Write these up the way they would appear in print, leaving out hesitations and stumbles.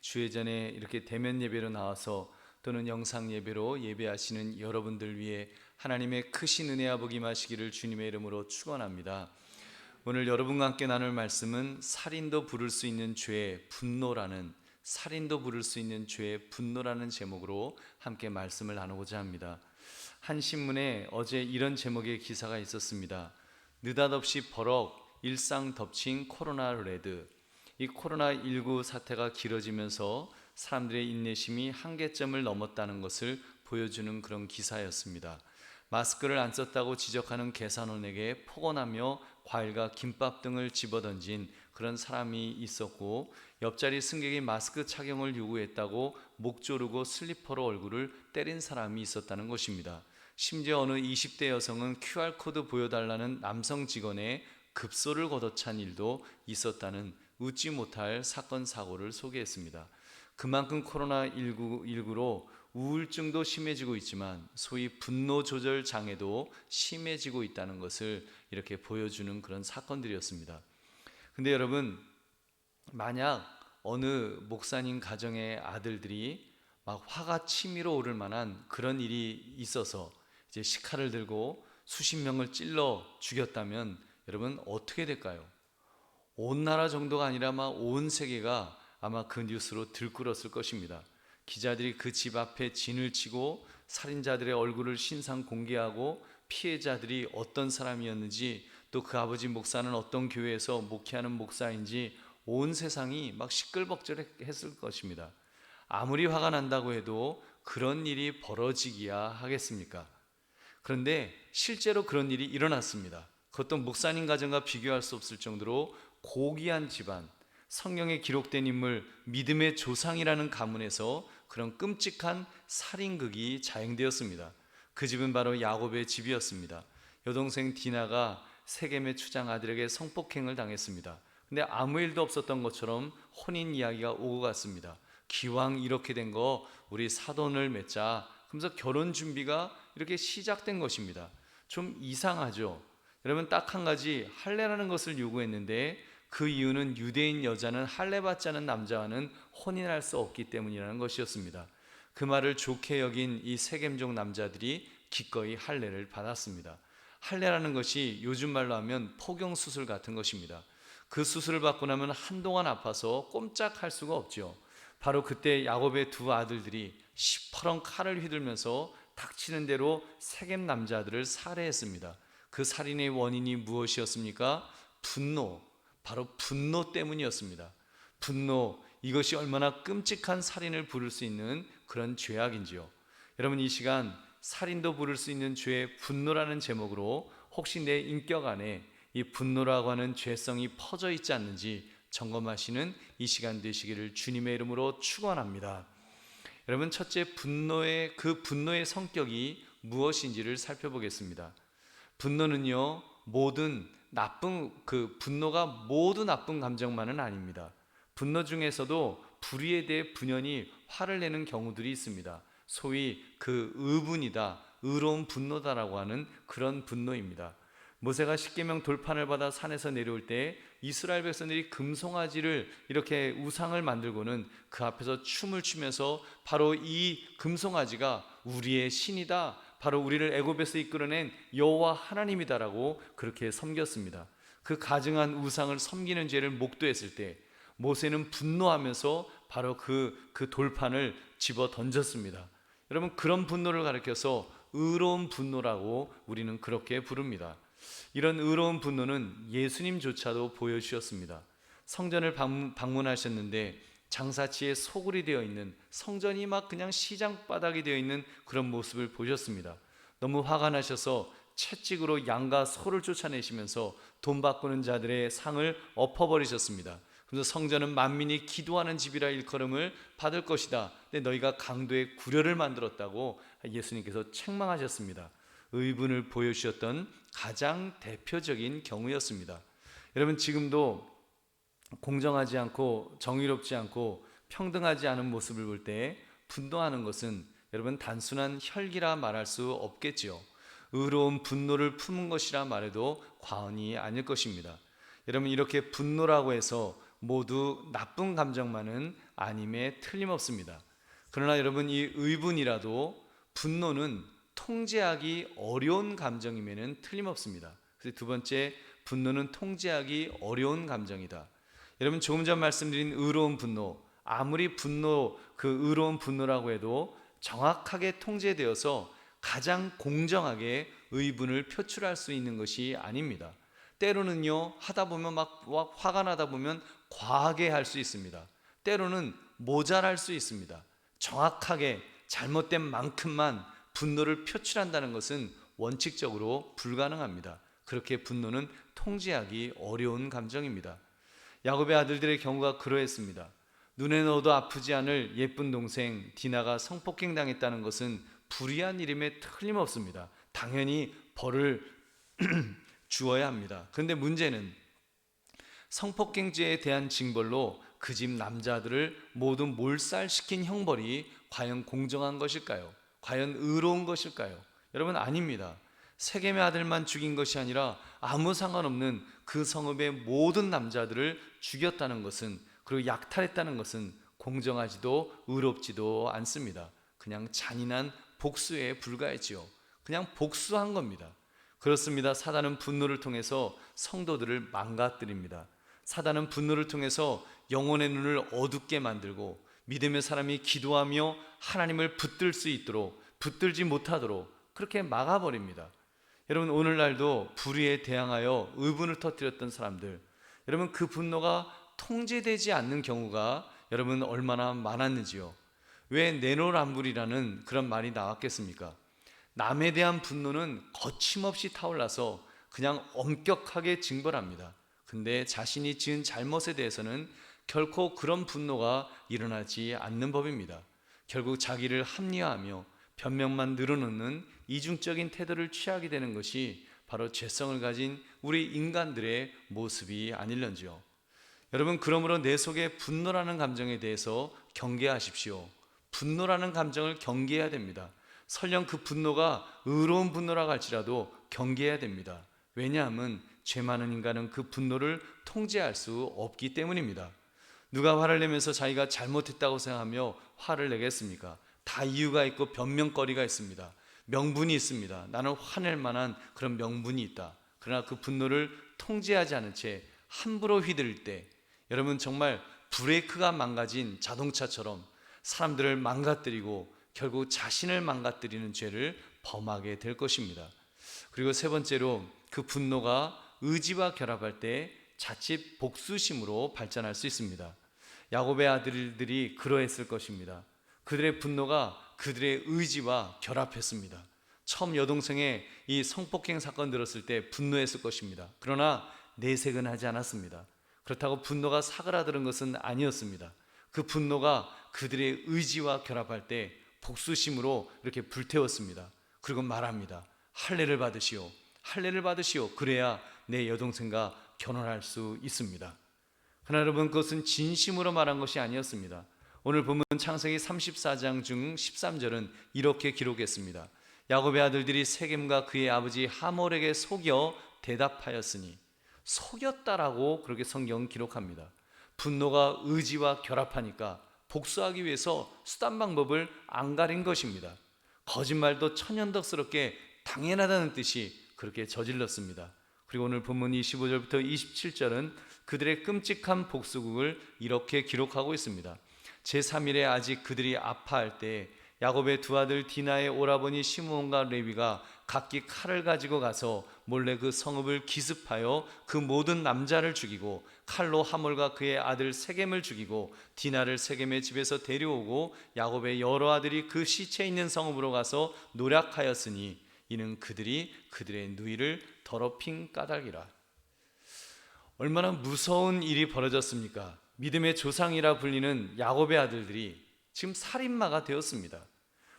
주의 전에 이렇게 대면 예배로 나와서 또는 영상 예배로 예배하시는 여러분들 위해 하나님의 크신 은혜와 복이 임하시기를 주님의 이름으로 축원합니다. 오늘 여러분과 함께 나눌 말씀은 살인도 부를 수 있는 죄의 분노라는 제목으로 함께 말씀을 나누고자 합니다. 한 신문에 어제 이런 제목의 기사가 있었습니다. 느닷없이 버럭 일상 덮친 코로나 레드. 이 코로나19 사태가 길어지면서 사람들의 인내심이 한계점을 넘었다는 것을 보여주는 그런 기사였습니다. 마스크를 안 썼다고 지적하는 계산원에게 폭언하며 과일과 김밥 등을 집어던진 그런 사람이 있었고, 옆자리 승객이 마스크 착용을 요구했다고 목 조르고 슬리퍼로 얼굴을 때린 사람이 있었다는 것입니다. 심지어 어느 20대 여성은 QR코드 보여달라는 남성 직원의 급소를 걷어찬 일도 있었다는 웃지 못할 사건 사고를 소개했습니다. 그만큼 코로나19로 우울증도 심해지고 있지만 소위 분노 조절 장애도 심해지고 있다는 것을 이렇게 보여주는 그런 사건들이었습니다. 근데 여러분, 만약 어느 목사님 가정의 아들들이 막 화가 치밀어 오를 만한 그런 일이 있어서 이제 식칼을 들고 수십 명을 찔러 죽였다면 여러분 어떻게 될까요? 온 나라 정도가 아니라 온 세계가 아마 그 뉴스로 들끓었을 것입니다. 기자들이 그 집 앞에 진을 치고 살인자들의 얼굴을 신상 공개하고 피해자들이 어떤 사람이었는지, 또 그 아버지 목사는 어떤 교회에서 목회하는 목사인지 온 세상이 막 시끌벅적했을 것입니다. 아무리 화가 난다고 해도 그런 일이 벌어지기야 하겠습니까? 그런데 실제로 그런 일이 일어났습니다. 그것도 목사님 가정과 비교할 수 없을 정도로 고귀한 집안, 성경에 기록된 인물 믿음의 조상이라는 가문에서 그런 끔찍한 살인극이 자행되었습니다. 그 집은 바로 야곱의 집이었습니다. 여동생 디나가 세겜의 추장 아들에게 성폭행을 당했습니다. 근데 아무 일도 없었던 것처럼 혼인 이야기가 오고 갔습니다. 기왕 이렇게 된 거 우리 사돈을 맺자, 그러면서 결혼 준비가 이렇게 시작된 것입니다. 좀 이상하죠? 여러분, 딱 한 가지 할례라는 것을 요구했는데 그 이유는 유대인 여자는 할례 받지 않은 남자와는 혼인할 수 없기 때문이라는 것이었습니다. 그 말을 좋게 여긴 이 세겜족 남자들이 기꺼이 할례를 받았습니다. 할례라는 것이 요즘 말로 하면 포경수술 같은 것입니다. 그 수술을 받고 나면 한동안 아파서 꼼짝할 수가 없죠. 바로 그때 야곱의 두 아들들이 시퍼런 칼을 휘둘면서 닥치는 대로 세겜 남자들을 살해했습니다. 그 살인의 원인이 무엇이었습니까? 분노, 바로 분노 때문이었습니다. 분노, 이것이 얼마나 끔찍한 살인을 부를 수 있는 그런 죄악인지요. 여러분, 이 시간 살인도 부를 수 있는 죄의 분노라는 제목으로 혹시 내 인격 안에 이 분노라고 하는 죄성이 퍼져 있지 않는지 점검하시는 이 시간 되시기를 주님의 이름으로 축원합니다. 여러분, 첫째, 그 분노의 성격이 무엇인지를 살펴보겠습니다. 분노는요, 분노가 모두 나쁜 감정만은 아닙니다. 분노 중에서도 불의에 대해 분연히 화를 내는 경우들이 있습니다. 소위 그 의분이다, 의로운 분노다라고 하는 그런 분노입니다. 모세가 십계명 돌판을 받아 산에서 내려올 때 이스라엘 백성들이 금송아지를 이렇게 우상을 만들고는 그 앞에서 춤을 추면서 바로 이 금송아지가 우리의 신이다, 바로 우리를 애굽에서 이끌어낸 여호와 하나님이다라고 그렇게 섬겼습니다. 그 가증한 우상을 섬기는 죄를 목도했을 때 모세는 분노하면서 바로 그 돌판을 집어 던졌습니다. 여러분, 그런 분노를 가리켜서 의로운 분노라고 우리는 그렇게 부릅니다. 이런 의로운 분노는 예수님조차도 보여주셨습니다. 성전을 방문하셨는데 장사치에 소굴이 되어 있는, 성전이 막 그냥 시장 바닥이 되어 있는 그런 모습을 보셨습니다. 너무 화가 나셔서 채찍으로 양과 소를 쫓아내시면서 돈 바꾸는 자들의 상을 엎어버리셨습니다. 그래서 성전은 만민이 기도하는 집이라 일컬음을 받을 것이다, 근데 너희가 강도의 구려를 만들었다고 예수님께서 책망하셨습니다. 의분을 보여주셨던 가장 대표적인 경우였습니다. 여러분, 지금도 공정하지 않고 정의롭지 않고 평등하지 않은 모습을 볼 때 분노하는 것은 여러분 단순한 혈기라 말할 수 없겠지요. 의로운 분노를 품은 것이라 말해도 과언이 아닐 것입니다. 여러분, 이렇게 분노라고 해서 모두 나쁜 감정만은 아님에 틀림없습니다. 그러나 여러분, 이 의분이라도 분노는 통제하기 어려운 감정임에는 틀림없습니다. 그래서 두 번째, 분노는 통제하기 어려운 감정이다. 여러분, 조금 전 말씀드린 의로운 분노, 아무리 의로운 분노라고 해도 정확하게 통제되어서 가장 공정하게 의분을 표출할 수 있는 것이 아닙니다. 때로는요, 하다 보면 막 화가 나다 보면 과하게 할 수 있습니다. 때로는 모자랄 수 있습니다. 정확하게 잘못된 만큼만 분노를 표출한다는 것은 원칙적으로 불가능합니다. 그렇게 분노는 통제하기 어려운 감정입니다. 야곱의 아들들의 경우가 그러했습니다. 눈에 넣어도 아프지 않을 예쁜 동생 디나가 성폭행 당했다는 것은 불의한 일임에 틀림없습니다. 당연히 벌을 주어야 합니다. 그런데 문제는 성폭행죄에 대한 징벌로 그 집 남자들을 모두 몰살시킨 형벌이 과연 공정한 것일까요? 과연 의로운 것일까요? 여러분, 아닙니다. 세겜의 아들만 죽인 것이 아니라 아무 상관없는 그 성읍의 모든 남자들을 죽였다는 것은, 그리고 약탈했다는 것은 공정하지도 의롭지도 않습니다. 그냥 잔인한 복수에 불과했지요. 그냥 복수한 겁니다. 그렇습니다. 사단은 분노를 통해서 성도들을 망가뜨립니다. 사단은 분노를 통해서 영혼의 눈을 어둡게 만들고 믿음의 사람이 기도하며 하나님을 붙들 수 있도록, 붙들지 못하도록 그렇게 막아버립니다. 여러분, 오늘날도 불의에 대항하여 의분을 터뜨렸던 사람들, 여러분, 그 분노가 통제되지 않는 경우가 여러분 얼마나 많았는지요. 왜 내로남불이라는 그런 말이 나왔겠습니까? 남에 대한 분노는 거침없이 타올라서 그냥 엄격하게 징벌합니다. 근데 자신이 지은 잘못에 대해서는 결코 그런 분노가 일어나지 않는 법입니다. 결국 자기를 합리화하며 변명만 늘어놓는 이중적인 태도를 취하게 되는 것이 바로 죄성을 가진 우리 인간들의 모습이 아닐런지요. 여러분, 그러므로 내 속에 분노라는 감정에 대해서 경계하십시오. 분노라는 감정을 경계해야 됩니다. 설령 그 분노가 의로운 분노라고 할지라도 경계해야 됩니다. 왜냐하면 죄 많은 인간은 그 분노를 통제할 수 없기 때문입니다. 누가 화를 내면서 자기가 잘못했다고 생각하며 화를 내겠습니까? 다 이유가 있고 변명거리가 있습니다. 명분이 있습니다. 나는 화낼 만한 그런 명분이 있다. 그러나 그 분노를 통제하지 않은 채 함부로 휘두를 때, 여러분, 정말 브레이크가 망가진 자동차처럼 사람들을 망가뜨리고 결국 자신을 망가뜨리는 죄를 범하게 될 것입니다. 그리고 세 번째로, 그 분노가 의지와 결합할 때 자칫 복수심으로 발전할 수 있습니다. 야곱의 아들들이 그러했을 것입니다. 그들의 분노가 그들의 의지와 결합했습니다. 처음 여동생의 이 성폭행 사건 들었을 때 분노했을 것입니다. 그러나 내색은 하지 않았습니다. 그렇다고 분노가 사그라드는 것은 아니었습니다. 그 분노가 그들의 의지와 결합할 때 복수심으로 이렇게 불태웠습니다. 그리고 말합니다. 할례를 받으시오. 할례를 받으시오. 그래야 내 여동생과 결혼할 수 있습니다. 그러나 여러분, 그것은 진심으로 말한 것이 아니었습니다. 오늘 보면 창세기 34장 중 13절은 이렇게 기록했습니다. 야곱의 아들들이 세겜과 그의 아버지 하몰에게 속여 대답하였으니, 속였다라고 그렇게 성경은 기록합니다. 분노가 의지와 결합하니까 복수하기 위해서 수단 방법을 안 가린 것입니다. 거짓말도 천연덕스럽게 당연하다는 뜻이 그렇게 저질렀습니다. 그리고 오늘 본문 25절부터 27절은 그들의 끔찍한 복수극을 이렇게 기록하고 있습니다. 제3일에 아직 그들이 아파할 때 야곱의 두 아들 디나의 오라버니 시므온과 레위가 각기 칼을 가지고 가서 몰래 그 성읍을 기습하여 그 모든 남자를 죽이고 칼로 하몰과 그의 아들 세겜을 죽이고 디나를 세겜의 집에서 데려오고 야곱의 여러 아들이 그 시체 있는 성읍으로 가서 노략하였으니 이는 그들이 그들의 누이를 더럽힌 까닭이라. 얼마나 무서운 일이 벌어졌습니까? 믿음의 조상이라 불리는 야곱의 아들들이 지금 살인마가 되었습니다.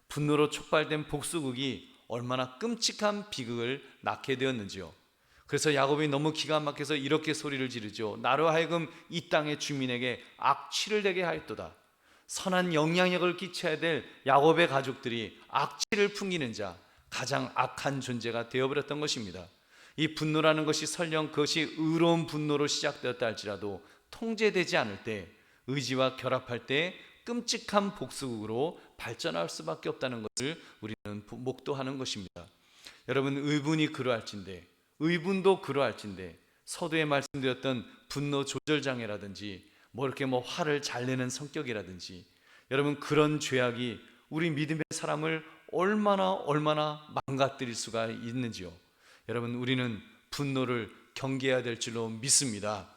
분노로 촉발된 복수극이 얼마나 끔찍한 비극을 낳게 되었는지요. 그래서 야곱이 너무 기가 막혀서 이렇게 소리를 지르죠. 나로 하여금 이 땅의 주민에게 악취를 내게 하였도다. 선한 영향력을 끼쳐야 될 야곱의 가족들이 악취를 풍기는 자, 가장 악한 존재가 되어버렸던 것입니다. 이 분노라는 것이 설령 그것이 의로운 분노로 시작되었다 할지라도 통제되지 않을 때 의지와 결합할 때 끔찍한 복수극으로 발전할 수밖에 없다는 것을 우리는 목도하는 것입니다. 여러분, 의분도 그러할진대 서두에 말씀드렸던 분노 조절 장애라든지 이렇게 화를 잘 내는 성격이라든지, 여러분, 그런 죄악이 우리 믿음의 사람을 얼마나 망가뜨릴 수가 있는지요. 여러분, 우리는 분노를 경계해야 될 줄로 믿습니다.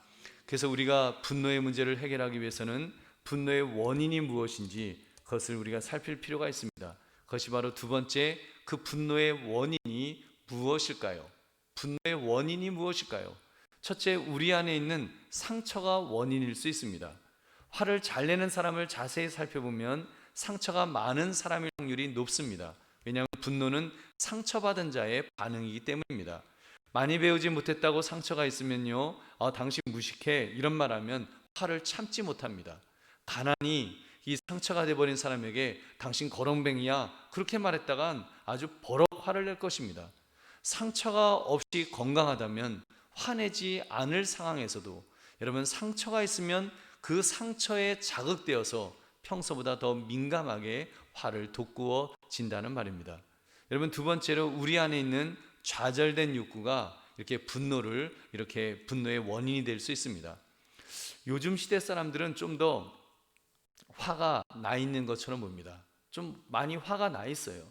그래서 우리가 분노의 문제를 해결하기 위해서는 분노의 원인이 무엇인지 그것을 우리가 살필 필요가 있습니다. 그것이 바로 두 번째, 그 분노의 원인이 무엇일까요? 분노의 원인이 무엇일까요? 첫째, 우리 안에 있는 상처가 원인일 수 있습니다. 화를 잘 내는 사람을 자세히 살펴보면 상처가 많은 사람일 확률이 높습니다. 왜냐하면 분노는 상처받은 자의 반응이기 때문입니다. 많이 배우지 못했다고 상처가 있으면요, 당신 무식해, 이런 말하면 화를 참지 못합니다. 가난이 이 상처가 돼버린 사람에게 당신 거렁뱅이야, 그렇게 말했다간 아주 버럭 화를 낼 것입니다. 상처가 없이 건강하다면 화내지 않을 상황에서도 여러분, 상처가 있으면 그 상처에 자극되어서 평소보다 더 민감하게 화를 돋구어진다는 말입니다. 여러분, 두 번째로 우리 안에 있는 좌절된 욕구가 이렇게 분노의 원인이 될 수 있습니다. 요즘 시대 사람들은 좀 더 화가 나 있는 것처럼 봅니다. 좀 많이 화가 나 있어요.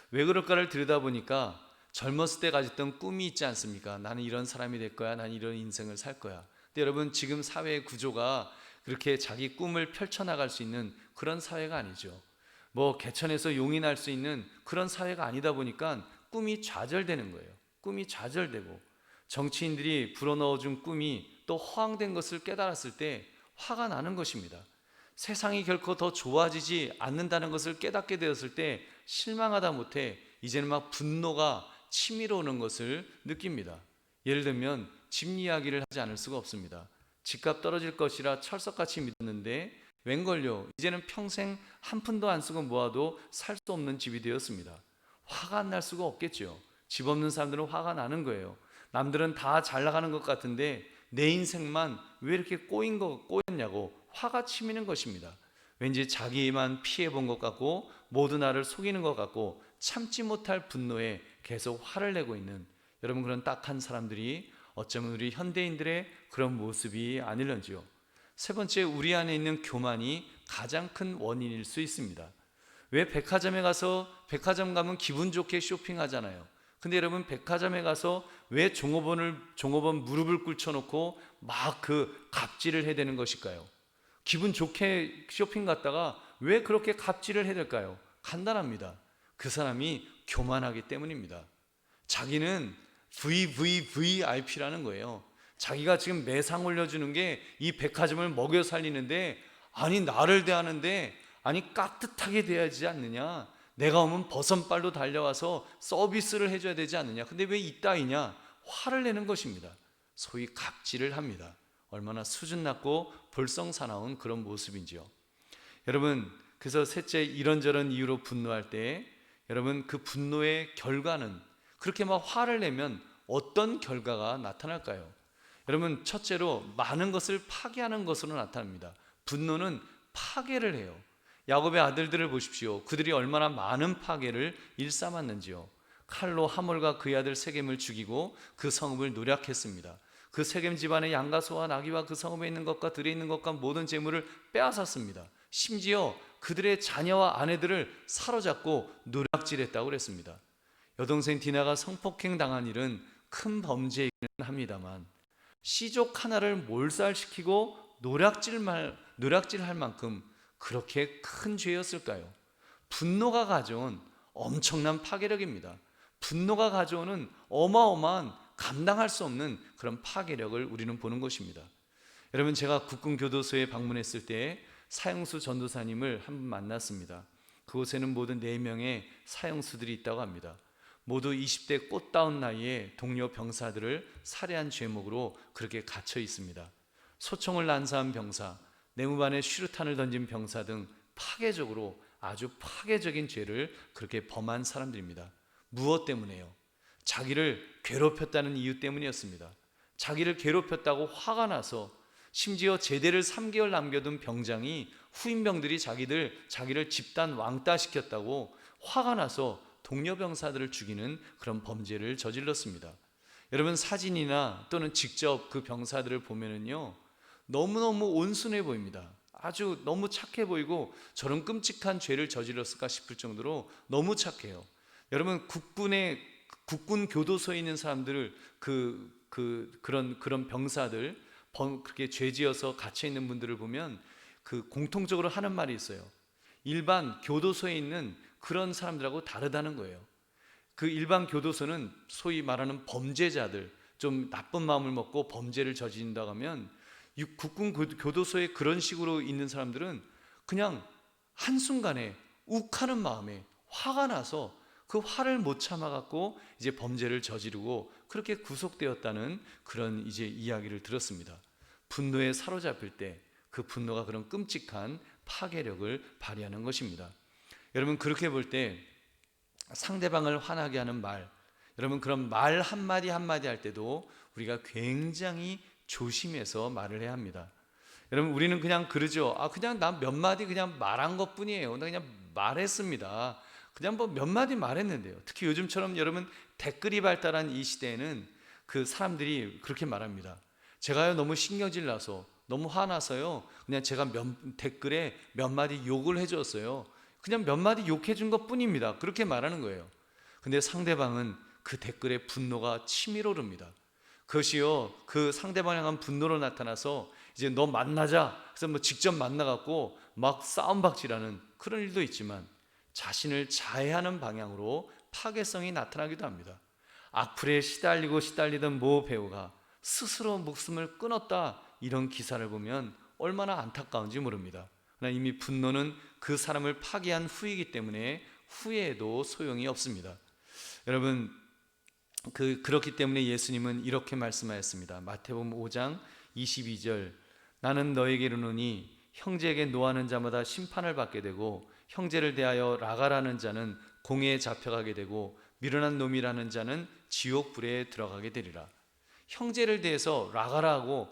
왜 그럴까를 들여다보니까 젊었을 때 가졌던 꿈이 있지 않습니까? 나는 이런 사람이 될 거야, 나는 이런 인생을 살 거야. 근데 여러분, 지금 사회의 구조가 그렇게 자기 꿈을 펼쳐나갈 수 있는 그런 사회가 아니죠. 개천에서 용이 날 수 있는 그런 사회가 아니다 보니까 꿈이 좌절되는 거예요. 꿈이 좌절되고, 정치인들이 불어넣어준 꿈이 또 허황된 것을 깨달았을 때 화가 나는 것입니다. 세상이 결코 더 좋아지지 않는다는 것을 깨닫게 되었을 때 실망하다 못해 이제는 분노가 치밀어 오는 것을 느낍니다. 예를 들면 집 이야기를 하지 않을 수가 없습니다. 집값 떨어질 것이라 철석같이 믿었는데 웬걸요, 이제는 평생 한 푼도 안 쓰고 모아도 살 수 없는 집이 되었습니다. 화가 안 날 수가 없겠죠. 집 없는 사람들은 화가 나는 거예요. 남들은 다 잘 나가는 것 같은데 내 인생만 왜 이렇게 꼬였냐고 화가 치미는 것입니다. 왠지 자기만 피해본 것 같고 모두 나를 속이는 것 같고 참지 못할 분노에 계속 화를 내고 있는, 여러분, 그런 딱한 사람들이 어쩌면 우리 현대인들의 그런 모습이 아닐런지요. 세 번째, 우리 안에 있는 교만이 가장 큰 원인일 수 있습니다. 왜 백화점 가면 기분 좋게 쇼핑하잖아요. 근데 여러분, 백화점에 가서 왜 종업원 무릎을 꿇혀놓고 그 갑질을 해야 되는 것일까요? 기분 좋게 쇼핑 갔다가 왜 그렇게 갑질을 해야 될까요? 간단합니다. 그 사람이 교만하기 때문입니다. 자기는 VVVIP라는 거예요. 자기가 지금 매상 올려주는 게 이 백화점을 먹여 살리는데, 아니 나를 대하는데 깍듯하게 대하지 않느냐, 내가 오면 버선발로 달려와서 서비스를 해줘야 되지 않느냐, 근데 왜 이따위냐, 화를 내는 것입니다. 소위 갑질을 합니다. 얼마나 수준 낮고 볼썽사나운 그런 모습인지요. 여러분, 그래서 셋째, 이런저런 이유로 분노할 때 여러분, 그 분노의 결과는, 그렇게 화를 내면 어떤 결과가 나타날까요? 여러분, 첫째로 많은 것을 파괴하는 것으로 나타납니다. 분노는 파괴를 해요. 야곱의 아들들을 보십시오. 그들이 얼마나 많은 파괴를 일삼았는지요. 칼로 하몰과 그의 아들 세겜을 죽이고 그 성읍을 노략했습니다. 그 세겜 집안의 양과 소와 나귀와 그 성읍에 있는 것과 들에 있는 것과 모든 재물을 빼앗았습니다. 심지어 그들의 자녀와 아내들을 사로잡고 노략질했다고 그랬습니다. 여동생 디나가 성폭행 당한 일은 큰 범죄이기는 합니다만, 시족 하나를 몰살시키고 노략질할 만큼 그렇게 큰 죄였을까요? 분노가 가져온 엄청난 파괴력입니다. 분노가 가져오는 어마어마한, 감당할 수 없는 그런 파괴력을 우리는 보는 것입니다. 여러분, 제가 국군교도소에 방문했을 때 사형수 전도사님을 한 분 만났습니다. 그곳에는 모두 4명의 사형수들이 있다고 합니다. 모두 20대 꽃다운 나이에 동료 병사들을 살해한 죄목으로 그렇게 갇혀 있습니다. 소총을 난사한 병사, 내무반에 슈루탄을 던진 병사 등 파괴적으로, 아주 파괴적인 죄를 그렇게 범한 사람들입니다. 무엇 때문에요? 자기를 괴롭혔다는 이유 때문이었습니다. 자기를 괴롭혔다고 화가 나서 심지어 제대를 3개월 남겨둔 병장이 후임병들이 자기를 집단 왕따시켰다고 화가 나서 동료 병사들을 죽이는 그런 범죄를 저질렀습니다. 여러분, 사진이나 또는 직접 그 병사들을 보면은요, 너무너무 온순해 보입니다. 아주 너무 착해 보이고 저런 끔찍한 죄를 저질렀을까 싶을 정도로 너무 착해요. 여러분, 국군 교도소에 있는 사람들을 그런 병사들, 그렇게 죄지어서 갇혀 있는 분들을 보면 그 공통적으로 하는 말이 있어요. 일반 교도소에 있는 그런 사람들하고 다르다는 거예요. 그 일반 교도소는 소위 말하는 범죄자들, 좀 나쁜 마음을 먹고 범죄를 저지른다고 하면, 국군 교도소에 그런 식으로 있는 사람들은 그냥 한순간에 욱하는 마음에 화가 나서 그 화를 못 참아갖고 이제 범죄를 저지르고 그렇게 구속되었다는 그런 이제 이야기를 들었습니다. 분노에 사로잡힐 때 그 분노가 그런 끔찍한 파괴력을 발휘하는 것입니다. 여러분, 그렇게 볼 때 상대방을 화나게 하는 말, 여러분, 그런 말 한마디 한마디 할 때도 우리가 굉장히 조심해서 말을 해야 합니다. 여러분, 우리는 그냥 그러죠. 그냥 나 몇 마디 그냥 말한 것 뿐이에요. 나 그냥 말했습니다. 그냥 뭐 몇 마디 말했는데요. 특히 요즘처럼 여러분 댓글이 발달한 이 시대에는 그 사람들이 그렇게 말합니다. 제가요 너무 신경질 나서 너무 화나서요 그냥 제가 댓글에 몇 마디 욕을 해줬어요. 그냥 몇 마디 욕해 준 것 뿐입니다. 그렇게 말하는 거예요. 근데 상대방은 그 댓글에 분노가 치밀어 오릅니다. 그것이요 그 상대방에 대한 분노로 나타나서 이제 너 만나자, 그래서 뭐 직접 만나갖고 막 싸움박질하는 그런 일도 있지만, 자신을 자해하는 방향으로 파괴성이 나타나기도 합니다. 악플에 시달리던 모 배우가 스스로 목숨을 끊었다, 이런 기사를 보면 얼마나 안타까운지 모릅니다. 그러나 이미 분노는 그 사람을 파괴한 후이기 때문에 후회해도 소용이 없습니다. 여러분, 그렇기 때문에 예수님은 이렇게 말씀하였습니다. 마태복음 5장 22절, 나는 너에게 이르노니 형제에게 노하는 자마다 심판을 받게 되고 형제를 대하여 라가라는 자는 공회에 잡혀가게 되고 미련한 놈이라는 자는 지옥불에 들어가게 되리라. 형제를 대해서 라가라고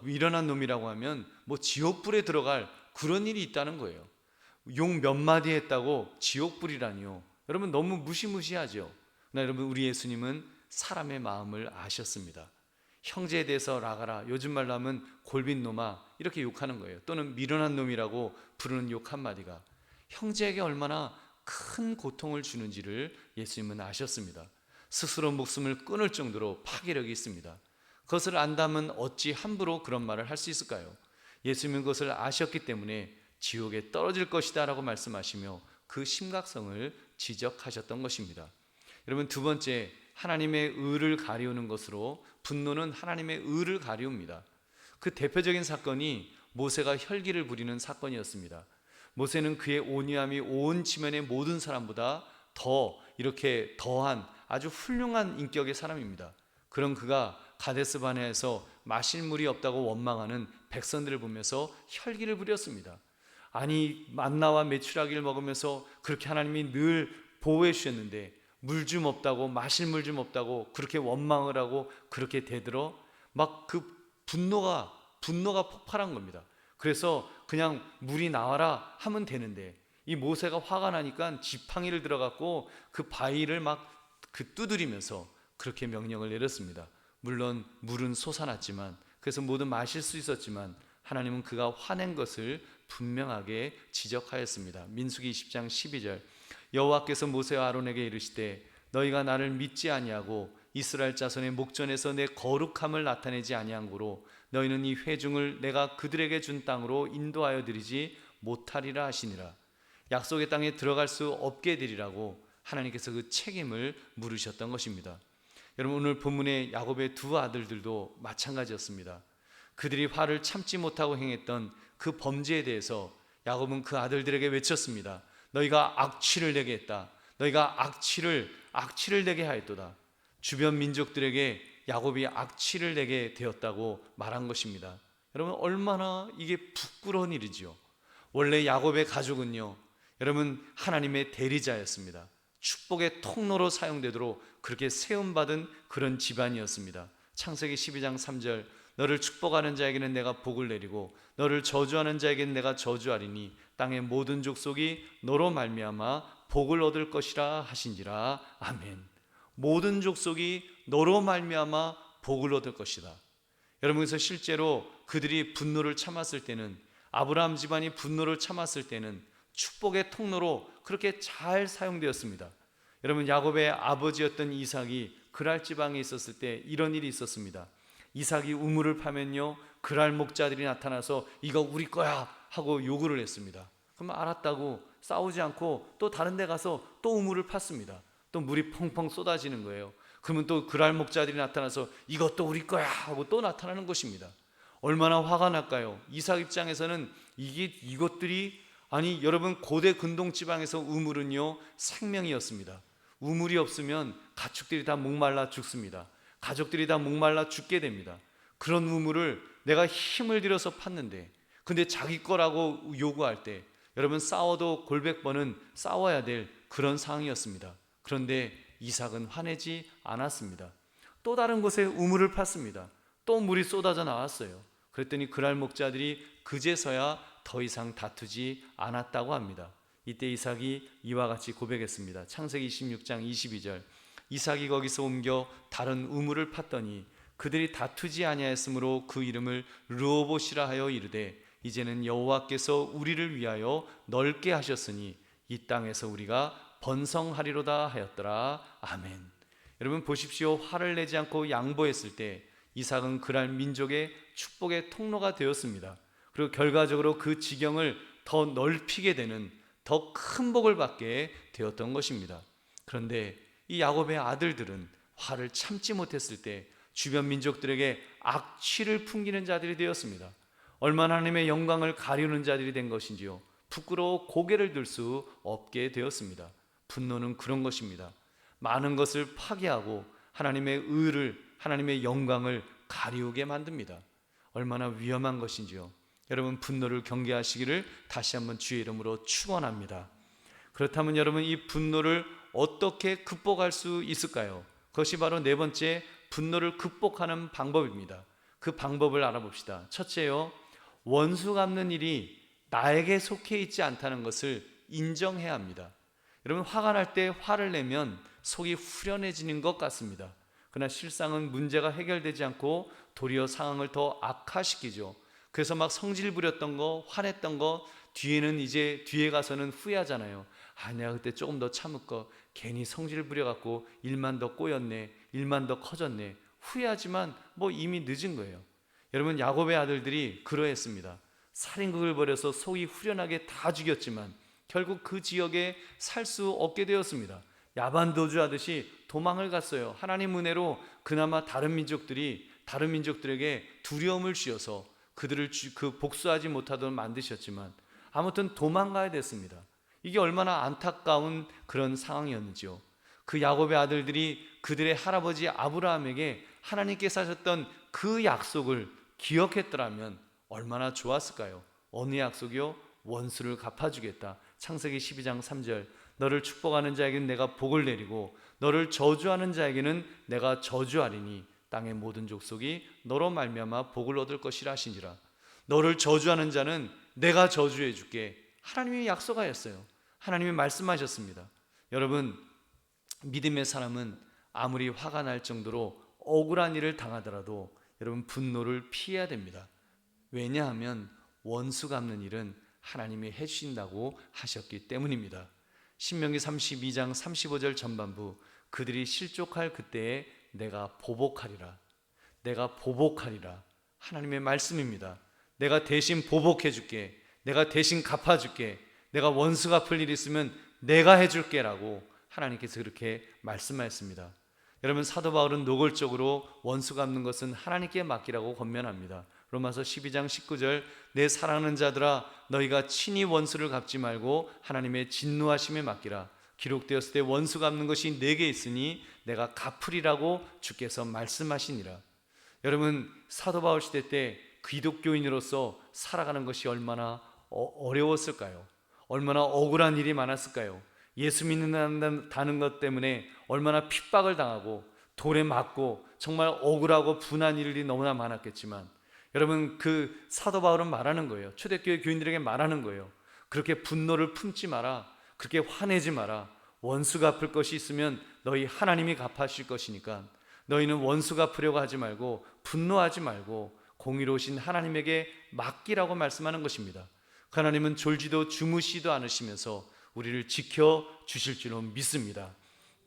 미련한 놈이라고 하면 뭐 지옥불에 들어갈 그런 일이 있다는 거예요. 욕 몇 마디 했다고 지옥불이라니요. 여러분, 너무 무시무시하죠. 그러나 여러분, 우리 예수님은 사람의 마음을 아셨습니다. 형제에 대해서 라가라, 요즘 말로 하면 골빈 놈아, 이렇게 욕하는 거예요. 또는 미련한 놈이라고 부르는 욕 한마디가 형제에게 얼마나 큰 고통을 주는지를 예수님은 아셨습니다. 스스로 목숨을 끊을 정도로 파괴력이 있습니다. 그것을 안다면 어찌 함부로 그런 말을 할 수 있을까요? 예수님은 그것을 아셨기 때문에 지옥에 떨어질 것이다 라고 말씀하시며 그 심각성을 지적하셨던 것입니다. 여러분, 두 번째, 하나님의 의를 가리우는 것으로 분노는 하나님의 의를 가리웁니다. 그 대표적인 사건이 모세가 혈기를 부리는 사건이었습니다. 모세는 그의 온유함이 온 지면의 모든 사람보다 더 이렇게 더한 아주 훌륭한 인격의 사람입니다. 그런 그가 가데스 바네아에서 마실 물이 없다고 원망하는 백성들을 보면서 혈기를 부렸습니다. 아니, 만나와 메추라기를 먹으면서 그렇게 하나님이 늘 보호해 주셨는데 물 좀 없다고, 마실 물 좀 없다고 그렇게 원망을 하고 그렇게 대들어 막 그 분노가 폭발한 겁니다. 그래서 그냥 물이 나와라 하면 되는데 이 모세가 화가 나니까 지팡이를 들어갖고 그 바위를 막 두드리면서 그렇게 명령을 내렸습니다. 물론 물은 솟아났지만, 그래서 모두 마실 수 있었지만 하나님은 그가 화낸 것을 분명하게 지적하였습니다. 민수기 20장 12절, 여호와께서 모세와 아론에게 이르시되 너희가 나를 믿지 아니하고 이스라엘 자손의 목전에서 내 거룩함을 나타내지 아니한 고로 너희는 이 회중을 내가 그들에게 준 땅으로 인도하여 드리지 못하리라 하시니라. 약속의 땅에 들어갈 수 없게 되리라고 하나님께서 그 책임을 물으셨던 것입니다. 여러분, 오늘 본문의 야곱의 두 아들들도 마찬가지였습니다. 그들이 화를 참지 못하고 행했던 그 범죄에 대해서 야곱은 그 아들들에게 외쳤습니다. 너희가 악취를 내게 했다. 너희가 악취를 내게 하였도다. 주변 민족들에게 야곱이 악취를 내게 되었다고 말한 것입니다. 여러분, 얼마나 이게 부끄러운 일이죠. 원래 야곱의 가족은요, 여러분, 하나님의 대리자였습니다. 축복의 통로로 사용되도록 그렇게 세움받은 그런 집안이었습니다. 창세기 12장 3절, 너를 축복하는 자에게는 내가 복을 내리고 너를 저주하는 자에게는 내가 저주하리니 땅의 모든 족속이 너로 말미암아 복을 얻을 것이라 하신지라. 아멘. 모든 족속이 너로 말미암아 복을 얻을 것이다. 여러분, 그래서 실제로 그들이 분노를 참았을 때는, 아브라함 집안이 분노를 참았을 때는 축복의 통로로 그렇게 잘 사용되었습니다. 여러분, 야곱의 아버지였던 이삭이 그랄 지방에 있었을 때 이런 일이 있었습니다. 이삭이 우물을 파면요, 그랄 목자들이 나타나서 이거 우리 거야 하고 요구를 했습니다. 그럼 알았다고 싸우지 않고 또 다른 데 가서 또 우물을 팠습니다. 또 물이 펑펑 쏟아지는 거예요. 그러면 또 그랄 목자들이 나타나서 이것도 우리 거야 하고 또 나타나는 것입니다. 얼마나 화가 날까요? 이삭 입장에서는 이것들이, 아니 여러분, 고대 근동 지방에서 우물은요 생명이었습니다. 우물이 없으면 가축들이 다 목말라 죽습니다. 가족들이 다 목말라 죽게 됩니다. 그런 우물을 내가 힘을 들여서 팠는데, 근데 자기 거라고 요구할 때 여러분, 싸워도 골백 번은 싸워야 될 그런 상황이었습니다. 그런데 이삭은 화내지 않았습니다. 또 다른 곳에 우물을 팠습니다. 또 물이 쏟아져 나왔어요. 그랬더니 그랄 목자들이 그제서야 더 이상 다투지 않았다고 합니다. 이때 이삭이 이와 같이 고백했습니다. 창세기 26장 22절. 이삭이 거기서 옮겨 다른 우물을 팠더니 그들이 다투지 아니하였으므로 그 이름을 르호봇이라 하여 이르되 이제는 여호와께서 우리를 위하여 넓게 하셨으니 이 땅에서 우리가 번성하리로다 하였더라. 아멘. 여러분 보십시오. 화를 내지 않고 양보했을 때 이삭은 그랄 민족의 축복의 통로가 되었습니다. 그리고 결과적으로 그 지경을 더 넓히게 되는 더 큰 복을 받게 되었던 것입니다. 그런데 이 야곱의 아들들은 화를 참지 못했을 때 주변 민족들에게 악취를 풍기는 자들이 되었습니다. 얼마나 하나님의 영광을 가리우는 자들이 된 것인지요, 부끄러워 고개를 들 수 없게 되었습니다. 분노는 그런 것입니다. 많은 것을 파괴하고 하나님의 의를, 하나님의 영광을 가리우게 만듭니다. 얼마나 위험한 것인지요. 여러분, 분노를 경계하시기를 다시 한번 주의 이름으로 축원합니다. 그렇다면 여러분, 이 분노를 어떻게 극복할 수 있을까요? 그것이 바로 네 번째, 분노를 극복하는 방법입니다. 그 방법을 알아봅시다. 첫째요, 원수 갚는 일이 나에게 속해 있지 않다는 것을 인정해야 합니다. 여러분, 화가 날 때 화를 내면 속이 후련해지는 것 같습니다. 그러나 실상은 문제가 해결되지 않고 도리어 상황을 더 악화시키죠. 그래서 막 성질 부렸던 거, 화냈던 거 뒤에는, 이제 뒤에 가서는 후회하잖아요. 아, 내가 그때 조금 더 참을 거, 괜히 성질 부려갖고 일만 더 꼬였네, 일만 더 커졌네. 후회하지만 뭐 이미 늦은 거예요. 여러분, 야곱의 아들들이 그러했습니다. 살인극을 벌여서 속이 후련하게 다 죽였지만 결국 그 지역에 살 수 없게 되었습니다. 야반도주하듯이 도망을 갔어요. 하나님 은혜로 그나마 다른 민족들에게 두려움을 주셔서 그들을 복수하지 못하도록 만드셨지만 아무튼 도망가야 됐습니다. 이게 얼마나 안타까운 그런 상황이었는지요. 그 야곱의 아들들이 그들의 할아버지 아브라함에게 하나님께서 하셨던 그 약속을 기억했더라면 얼마나 좋았을까요? 어느 약속이요? 원수를 갚아주겠다. 창세기 12장 3절. 너를 축복하는 자에게는 내가 복을 내리고 너를 저주하는 자에게는 내가 저주하리니 땅의 모든 족속이 너로 말미암아 복을 얻을 것이라 하시니라. 너를 저주하는 자는 내가 저주해 줄게. 하나님이 약속하였어요. 하나님이 말씀하셨습니다. 여러분, 믿음의 사람은 아무리 화가 날 정도로 억울한 일을 당하더라도 여러분, 분노를 피해야 됩니다. 왜냐하면 원수 갚는 일은 하나님이 해주신다고 하셨기 때문입니다. 신명기 32장 35절 전반부. 그들이 실족할 그때에 내가 보복하리라. 내가 보복하리라. 하나님의 말씀입니다. 내가 대신 보복해 줄게. 내가 대신 갚아줄게. 내가 원수 갚을 일 있으면 내가 해줄게 라고 하나님께서 그렇게 말씀하셨습니다. 여러분, 사도 바울은 노골적으로 원수 갚는 것은 하나님께 맡기라고 권면합니다. 로마서 12장 19절. 내 사랑하는 자들아, 너희가 친히 원수를 갚지 말고 하나님의 진노하심에 맡기라. 기록되었을 때 원수 갚는 것이 내게 있으니 내가 갚으리라고 주께서 말씀하시니라. 여러분, 사도 바울 시대 때 기독교인으로서 살아가는 것이 얼마나 어려웠을까요? 얼마나 억울한 일이 많았을까요? 예수 믿는다는 것 때문에 얼마나 핍박을 당하고 돌에 맞고 정말 억울하고 분한 일이 너무나 많았겠지만, 여러분, 그 사도 바울은 말하는 거예요. 초대교회 교인들에게 말하는 거예요. 그렇게 분노를 품지 마라. 그렇게 화내지 마라. 원수 갚을 것이 있으면 너희 하나님이 갚아주실 것이니까 너희는 원수 갚으려고 하지 말고 분노하지 말고 공의로우신 하나님에게 맡기라고 말씀하는 것입니다. 그 하나님은 졸지도 주무시도 않으시면서 우리를 지켜주실 줄로 믿습니다.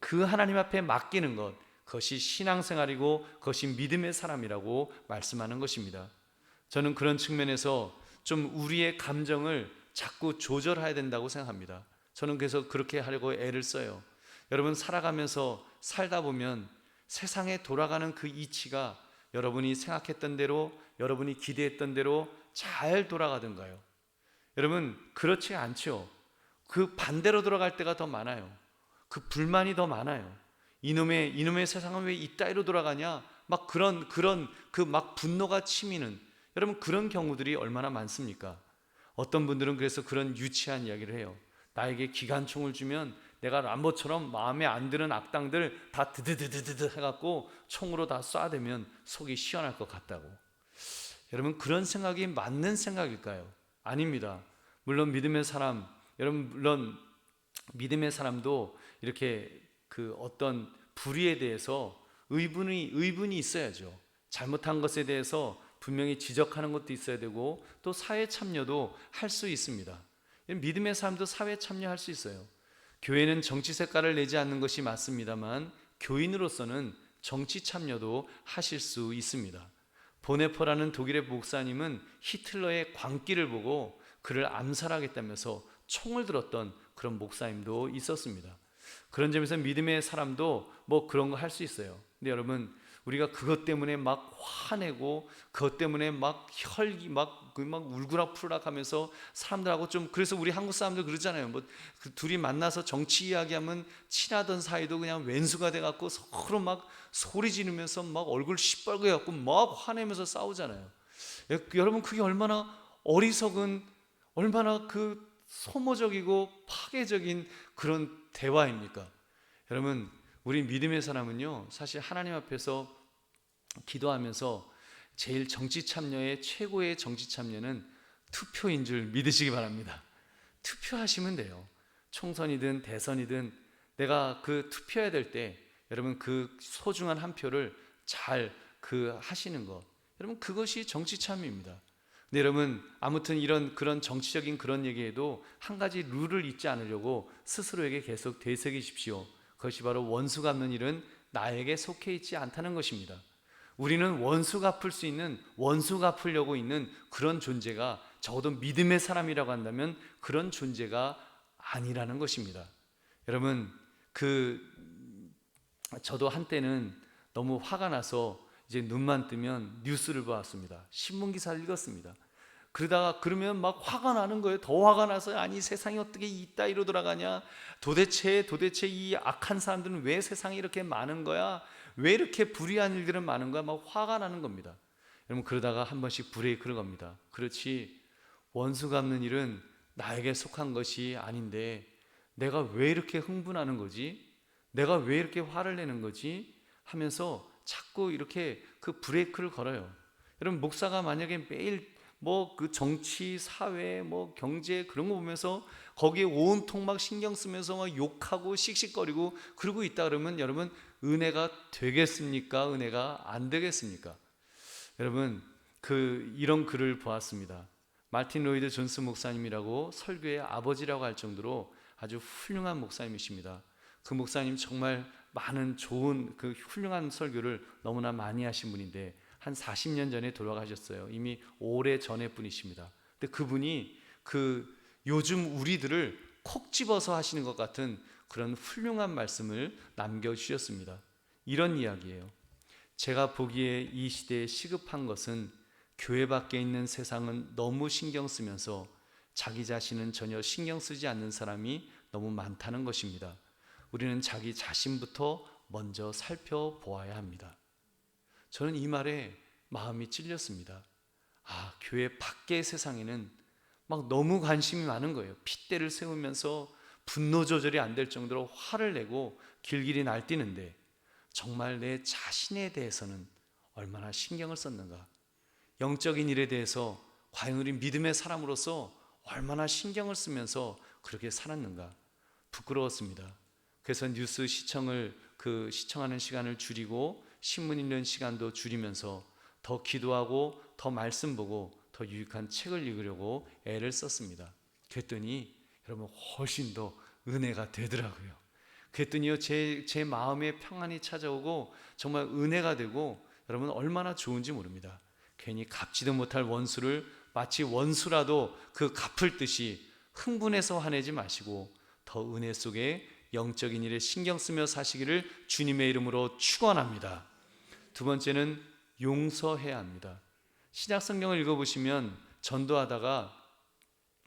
그 하나님 앞에 맡기는 것, 그것이 신앙생활이고 그것이 믿음의 사람이라고 말씀하는 것입니다. 저는 그런 측면에서 좀 우리의 감정을 자꾸 조절해야 된다고 생각합니다. 저는 그래서 그렇게 하려고 애를 써요. 여러분, 살아가면서 살다 보면 세상에 돌아가는 그 이치가 여러분이 생각했던 대로, 여러분이 기대했던 대로 잘 돌아가던가요? 여러분, 그렇지 않죠. 그 반대로 돌아갈 때가 더 많아요. 그 불만이 더 많아요. 이놈의 세상은 왜 이따위로 돌아가냐? 막 그런 그 막 분노가 치미는, 여러분, 그런 경우들이 얼마나 많습니까? 어떤 분들은 그래서 그런 유치한 이야기를 해요. 나에게 기관총을 주면 내가 람보처럼 마음에 안 드는 악당들 다 드드드드드 해갖고 총으로 다 쏴대면 속이 시원할 것 같다고. 여러분, 그런 생각이 맞는 생각일까요? 아닙니다. 물론 믿음의 사람, 여러분, 물론 믿음의 사람도 이렇게 그 어떤 불의에 대해서 의분이 있어야죠. 잘못한 것에 대해서 분명히 지적하는 것도 있어야 되고, 또 사회 참여도 할 수 있습니다. 믿음의 사람도 사회 참여할 수 있어요. 교회는 정치 색깔을 내지 않는 것이 맞습니다만, 교인으로서는 정치 참여도 하실 수 있습니다. 보네퍼라는 독일의 목사님은 히틀러의 광기를 보고 그를 암살하겠다면서 총을 들었던 그런 목사님도 있었습니다. 그런 점에서 믿음의 사람도 뭐 그런 거 할 수 있어요. 근데 여러분, 우리가 그것 때문에 막 화내고 그것 때문에 막 혈기 막 울그락불락 하면서 사람들하고 좀, 그래서 우리 한국 사람들 그러잖아요. 뭐 그 둘이 만나서 정치 이야기하면 친하던 사이도 그냥 왼수가 돼 갖고 서로 막 소리 지르면서 막 얼굴 시뻘게 갖고 막 화내면서 싸우잖아요. 여러분, 그게 얼마나 어리석은, 얼마나 그 소모적이고 파괴적인 그런 대화입니까? 여러분, 우리 믿음의 사람은요, 사실 하나님 앞에서 기도하면서 제일 정치 참여의 최고의 정치 참여는 투표인 줄 믿으시기 바랍니다. 투표하시면 돼요. 총선이든 대선이든 내가 그 투표해야 될 때 여러분, 그 소중한 한 표를 잘 하시는 것, 여러분, 그것이 정치 참여입니다. 근데 여러분, 아무튼 이런 그런 정치적인 그런 얘기에도 한 가지 룰을 잊지 않으려고 스스로에게 계속 되새기십시오. 그것이 바로 원수 갚는 일은 나에게 속해 있지 않다는 것입니다. 우리는 원수 갚을 수 있는, 원수 갚으려고 있는 그런 존재가, 적어도 믿음의 사람이라고 한다면 그런 존재가 아니라는 것입니다. 여러분, 저도 한때는 너무 화가 나서 이제 눈만 뜨면 뉴스를 보았습니다. 신문 기사를 읽었습니다. 그러면 막 화가 나는 거예요. 더 화가 나서, 아니 세상이 어떻게 이따위로 돌아가냐? 도대체 이 악한 사람들은 왜 세상에 이렇게 많은 거야? 왜 이렇게 불의한 일들은 많은 거야? 막 화가 나는 겁니다. 여러분, 그러다가 한 번씩 브레이크를 겁니다. 그렇지, 원수 갚는 일은 나에게 속한 것이 아닌데 내가 왜 이렇게 흥분하는 거지? 내가 왜 이렇게 화를 내는 거지? 하면서 자꾸 이렇게 그 브레이크를 걸어요. 여러분, 목사가 만약에 매일 뭐 그 정치, 사회, 뭐 경제 그런 거 보면서 거기에 온통 막 신경 쓰면서 막 욕하고 씩씩거리고 그러고 있다 그러면 여러분, 은혜가 되겠습니까? 은혜가 안 되겠습니까? 여러분, 이런 글을 보았습니다. 마틴 로이드 존스 목사님이라고 설교의 아버지라고 할 정도로 아주 훌륭한 목사님이십니다. 그 목사님 정말 많은 좋은 그 훌륭한 설교를 너무나 많이 하신 분인데 한 40년 전에 돌아가셨어요. 이미 오래 전의 분이십니다. 근데 그분이 요즘 우리들을 콕 집어서 하시는 것 같은 그런 훌륭한 말씀을 남겨주셨습니다. 이런 이야기예요. 제가 보기에 이 시대에 시급한 것은 교회 밖에 있는 세상은 너무 신경 쓰면서 자기 자신은 전혀 신경 쓰지 않는 사람이 너무 많다는 것입니다. 우리는 자기 자신부터 먼저 살펴보아야 합니다. 저는 이 말에 마음이 찔렸습니다. 교회 밖의 세상에는 막 너무 관심이 많은 거예요. 핏대를 세우면서 분노 조절이 안 될 정도로 화를 내고 길길이 날뛰는데, 정말 내 자신에 대해서는 얼마나 신경을 썼는가? 영적인 일에 대해서 과연 우리 믿음의 사람으로서 얼마나 신경을 쓰면서 그렇게 살았는가? 부끄러웠습니다. 그래서 뉴스 시청하는 시간을 줄이고 신문 읽는 시간도 줄이면서 더 기도하고 더 말씀 보고 더 유익한 책을 읽으려고 애를 썼습니다. 그랬더니 여러분 훨씬 더 은혜가 되더라고요. 그랬더니요 제 마음에 평안이 찾아오고 정말 은혜가 되고 여러분 얼마나 좋은지 모릅니다. 괜히 갚지도 못할 원수를 마치 원수라도 그 갚을 듯이 흥분해서 화내지 마시고 더 은혜 속에 영적인 일에 신경 쓰며 사시기를 주님의 이름으로 축원합니다. 두 번째는 용서해야 합니다. 신약 성경을 읽어보시면 전도하다가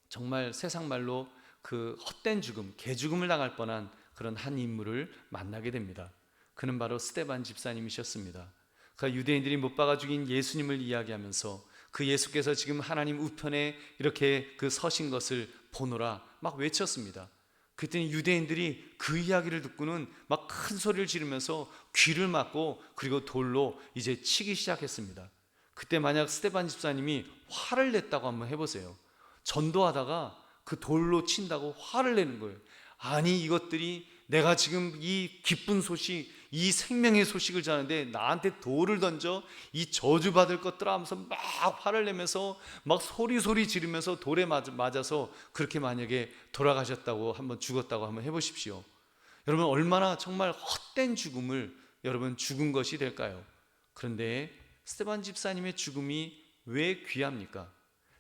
정말 세상 말로 그 헛된 죽음, 개죽음을 당할 뻔한 그런 한 인물을 만나게 됩니다. 그는 바로 스데반 집사님이셨습니다. 그 유대인들이 못 박아 죽인 예수님을 이야기하면서 그 예수께서 지금 하나님 우편에 이렇게 그 서신 것을 보노라 막 외쳤습니다. 그랬더니 유대인들이 그 이야기를 듣고는 막 큰 소리를 지르면서 귀를 막고 그리고 돌로 이제 치기 시작했습니다. 그때 만약 스데반 집사님이 화를 냈다고 한번 해보세요. 전도하다가 그 돌로 친다고 화를 내는 거예요. 아니 이것들이 내가 지금 이 기쁜 소식, 이 생명의 소식을 전하는데 나한테 돌을 던져 이 저주받을 것들아 하면서 막 화를 내면서 막 소리 지르면서 돌에 맞아서 그렇게 만약에 돌아가셨다고 한번 죽었다고 한번 해보십시오. 여러분 얼마나 정말 헛된 죽음을 여러분 죽은 것이 될까요? 그런데 스데반 집사님의 죽음이 왜 귀합니까?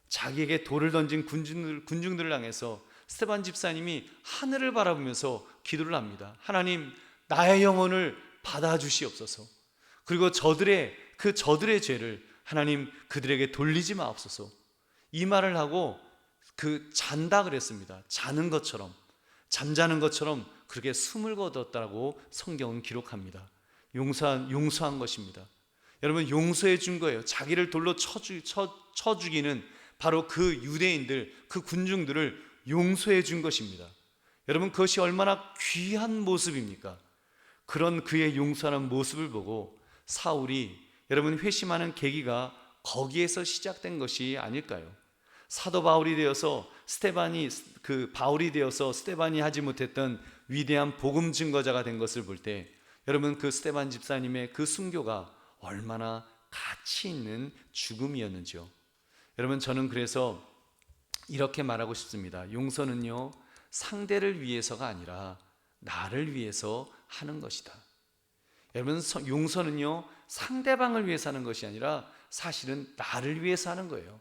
자기에게 돌을 던진 군중들을 향해서 스데반 집사님이 하늘을 바라보면서 기도를 합니다. 하나님 나의 영혼을 받아주시옵소서. 그리고 저들의 죄를 하나님 그들에게 돌리지 마옵소서. 이 말을 하고 잔다 그랬습니다. 자는 것처럼 잠자는 것처럼 그렇게 숨을 거뒀다고 성경은 기록합니다. 용서한 것입니다. 여러분 용서해 준 거예요. 자기를 돌로 쳐 죽이는 바로 그 유대인들, 그 군중들을 용서해 준 것입니다. 여러분 그것이 얼마나 귀한 모습입니까? 그런 그의 용서하는 모습을 보고 사울이 여러분 회심하는 계기가 거기에서 시작된 것이 아닐까요? 사도 바울이 되어서 바울이 되어서 스데반이 하지 못했던 위대한 복음 증거자가 된 것을 볼 때 여러분 그 스데반 집사님의 그 순교가 얼마나 가치 있는 죽음이었는지요. 여러분 저는 그래서 이렇게 말하고 싶습니다. 용서는요 상대를 위해서가 아니라 나를 위해서 하는 것이다. 여러분 용서는요 상대방을 위해서 하는 것이 아니라 사실은 나를 위해서 하는 거예요.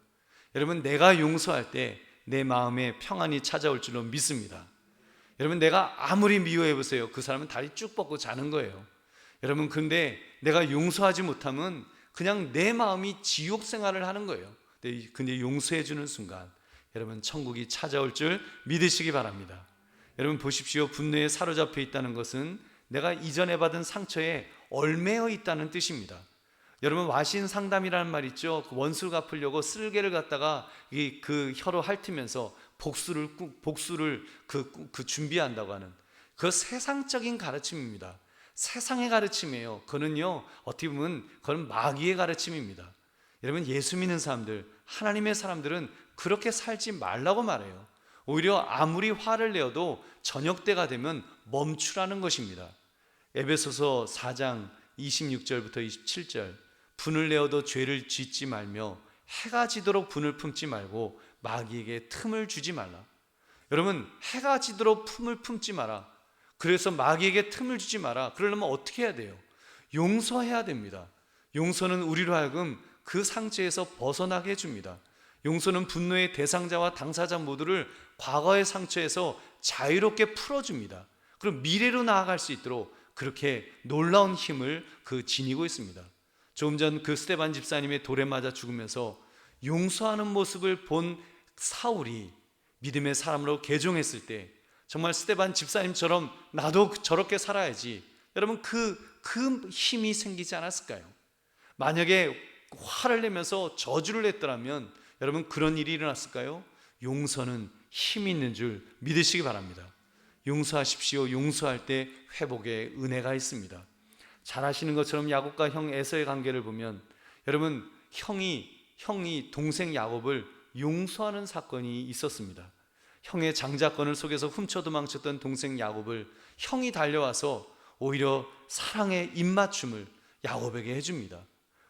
여러분 내가 용서할 때 내 마음에 평안이 찾아올 줄로 믿습니다. 여러분 내가 아무리 미워해 보세요. 그 사람은 다리 쭉 뻗고 자는 거예요. 여러분 근데 내가 용서하지 못하면 그냥 내 마음이 지옥 생활을 하는 거예요. 근데 용서해 주는 순간 여러분 천국이 찾아올 줄 믿으시기 바랍니다. 여러분 보십시오. 분노에 사로잡혀 있다는 것은 내가 이전에 받은 상처에 얽매여 있다는 뜻입니다. 여러분 와신 상담이라는 말 있죠. 그 원수를 갚으려고 쓸개를 갖다가 그 혀로 핥으면서 복수를 준비한다고 하는 그 세상적인 가르침입니다. 세상의 가르침이에요. 그거는요 어떻게 보면 그건 마귀의 가르침입니다. 여러분 예수 믿는 사람들, 하나님의 사람들은 그렇게 살지 말라고 말해요. 오히려 아무리 화를 내어도 저녁 때가 되면 멈추라는 것입니다. 에베소서 4장 26절부터 27절 분을 내어도 죄를 짓지 말며 해가 지도록 분을 품지 말고 마귀에게 틈을 주지 말라. 여러분 해가 지도록 품을 품지 마라. 그래서 마귀에게 틈을 주지 마라. 그러려면 어떻게 해야 돼요? 용서해야 됩니다. 용서는 우리로 하여금 그 상처에서 벗어나게 해줍니다. 용서는 분노의 대상자와 당사자 모두를 과거의 상처에서 자유롭게 풀어줍니다. 그럼 미래로 나아갈 수 있도록 그렇게 놀라운 힘을 지니고 있습니다. 조금 전 그 스데반 집사님의 돌에 맞아 죽으면서 용서하는 모습을 본 사울이 믿음의 사람으로 개종했을 때 정말 스데반 집사님처럼 나도 저렇게 살아야지. 여러분 그 힘이 생기지 않았을까요? 만약에 화를 내면서 저주를 했더라면 여러분 그런 일이 일어났을까요? 용서는 힘이 있는 줄 믿으시기 바랍니다. 용서하십시오. 용서할 때 회복의 은혜가 있습니다. 잘 아시는 것처럼 야곱과 형 에서의 관계를 보면 여러분 형이 동생 야곱을 용서하는 사건이 있었습니다. 형의 장자권을 속에서 훔쳐 도망쳤던 동생 야곱을 형이 달려와서 오히려 사랑의 입맞춤을 야곱에게 해줍니다.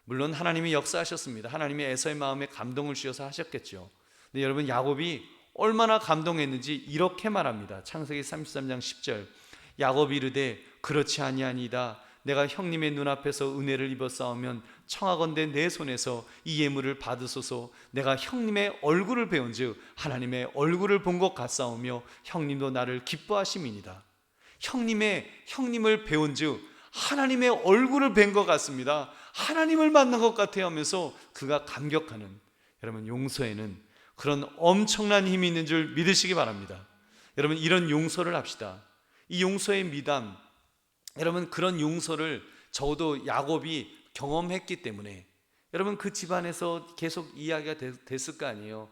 물론 하나님이 역사하셨습니다. 하나님이 에서의 마음에 감동을 주셔서 하셨겠죠. 근데 여러분 야곱이 얼마나 감동했는지 이렇게 말합니다. 창세기 33장 10절 야곱이 이르되 그렇지 아니하니이다. 내가 형님의 눈앞에서 은혜를 입었사오면 청하건대 내 손에서 이 예물을 받으소서. 내가 형님의 얼굴을 배운즉 하나님의 얼굴을 본 것 같사오며 형님도 나를 기뻐하심이니이다. 형님을 배운즉 하나님의 얼굴을 뵌 것 같습니다. 하나님을 만난 것 같아요 하면서 그가 감격하는, 여러분 용서에는 그런 엄청난 힘이 있는 줄 믿으시기 바랍니다. 여러분 이런 용서를 합시다. 이 용서의 미담, 여러분 그런 용서를 적어도 야곱이 경험했기 때문에 여러분 그 집안에서 계속 이야기가 됐을 거 아니에요.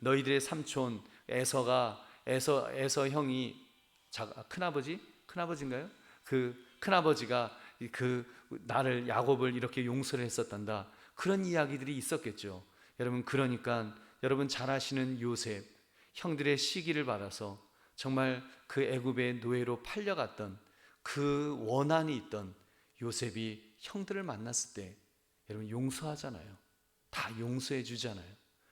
너희들의 삼촌 에서 형이 큰아버지인가요? 그 큰아버지가 나를 야곱을 이렇게 용서를 했었단다. 그런 이야기들이 있었겠죠. 여러분 그러니까 여러분 잘 아시는 요셉, 형들의 시기를 받아서 정말 그 애굽의 노예로 팔려갔던 그 원한이 있던 요셉이 형들을 만났을 때 여러분 용서하잖아요. 다 용서해 주잖아요.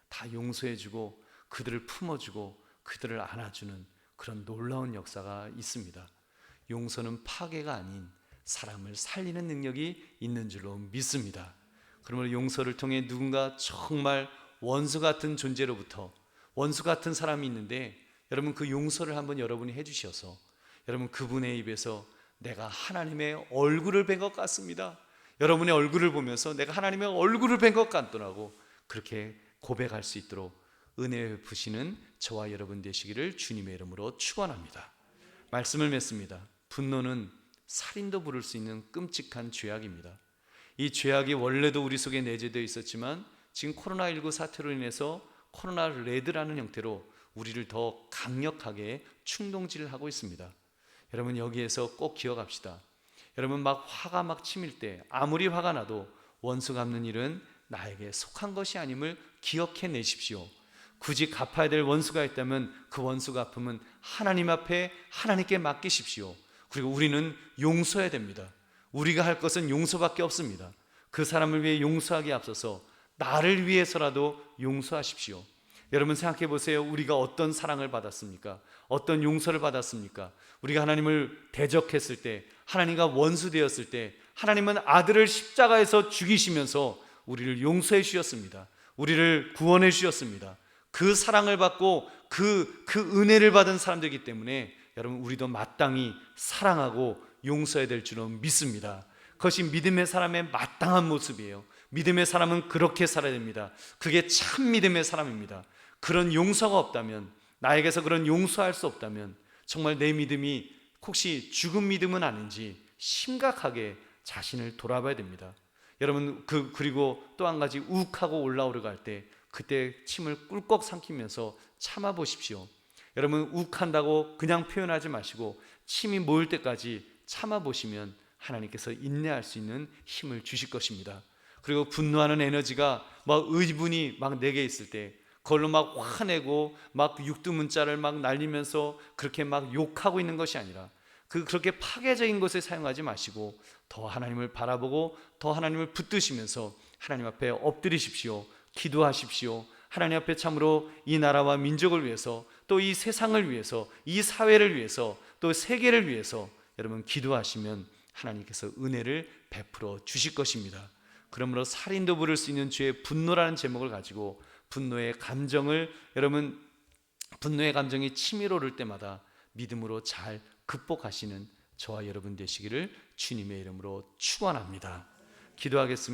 다 용서해 주고 그들을 품어주고 그들을 안아주는 그런 놀라운 역사가 있습니다. 용서는 파괴가 아닌 사람을 살리는 능력이 있는 줄로 믿습니다. 그러므로 용서를 통해 누군가 정말 원수 같은 존재로부터, 원수 같은 사람이 있는데 여러분 그 용서를 한번 여러분이 해주셔서 여러분 그분의 입에서 내가 하나님의 얼굴을 뵌 것 같습니다, 여러분의 얼굴을 보면서 내가 하나님의 얼굴을 뵌 것 같더라고, 그렇게 고백할 수 있도록 은혜 베푸시는 저와 여러분 되시기를 주님의 이름으로 축원합니다. 말씀을 맺습니다. 분노는 살인도 부를 수 있는 끔찍한 죄악입니다. 이 죄악이 원래도 우리 속에 내재되어 있었지만 지금 코로나19 사태로 인해서 코로나 레드라는 형태로 우리를 더 강력하게 충동질을 하고 있습니다. 여러분 여기에서 꼭 기억합시다. 여러분 막 화가 막 치밀 때 아무리 화가 나도 원수 갚는 일은 나에게 속한 것이 아님을 기억해 내십시오. 굳이 갚아야 될 원수가 있다면 그 원수 갚음은 하나님 앞에 하나님께 맡기십시오. 그리고 우리는 용서해야 됩니다. 우리가 할 것은 용서밖에 없습니다. 그 사람을 위해 용서하기에 앞서서 나를 위해서라도 용서하십시오. 여러분 생각해 보세요. 우리가 어떤 사랑을 받았습니까? 어떤 용서를 받았습니까? 우리가 하나님을 대적했을 때, 하나님과 원수되었을 때 하나님은 아들을 십자가에서 죽이시면서 우리를 용서해 주셨습니다. 우리를 구원해 주셨습니다. 그 사랑을 받고 그 은혜를 받은 사람들이기 때문에 여러분 우리도 마땅히 사랑하고 용서해야 될 줄은 믿습니다. 그것이 믿음의 사람의 마땅한 모습이에요. 믿음의 사람은 그렇게 살아야 됩니다. 그게 참 믿음의 사람입니다. 그런 용서가 없다면, 나에게서 그런 용서할 수 없다면 정말 내 믿음이 혹시 죽은 믿음은 아닌지 심각하게 자신을 돌아봐야 됩니다. 여러분 그리고 또 한 가지, 욱하고 올라오려 갈 때 그때 침을 꿀꺽 삼키면서 참아 보십시오. 여러분 욱한다고 그냥 표현하지 마시고 침이 모일 때까지 참아 보시면 하나님께서 인내할 수 있는 힘을 주실 것입니다. 그리고 분노하는 에너지가 막 의분이 막 내게 있을 때 그걸로 막 화내고 막 육두문자를 막 날리면서 그렇게 막 욕하고 있는 것이 아니라 그렇게 파괴적인 것에 사용하지 마시고 더 하나님을 바라보고 더 하나님을 붙드시면서 하나님 앞에 엎드리십시오. 기도하십시오. 하나님 앞에 참으로 이 나라와 민족을 위해서, 또 이 세상을 위해서, 이 사회를 위해서, 또 세계를 위해서 여러분 기도하시면 하나님께서 은혜를 베풀어 주실 것입니다. 그러므로 살인도 부를 수 있는 죄의 분노라는 제목을 가지고 분노의 감정이 치밀어 오를 때마다 믿음으로 잘 극복하시는 저와 여러분 되시기를 주님의 이름으로 축원합니다. 기도하겠습니다.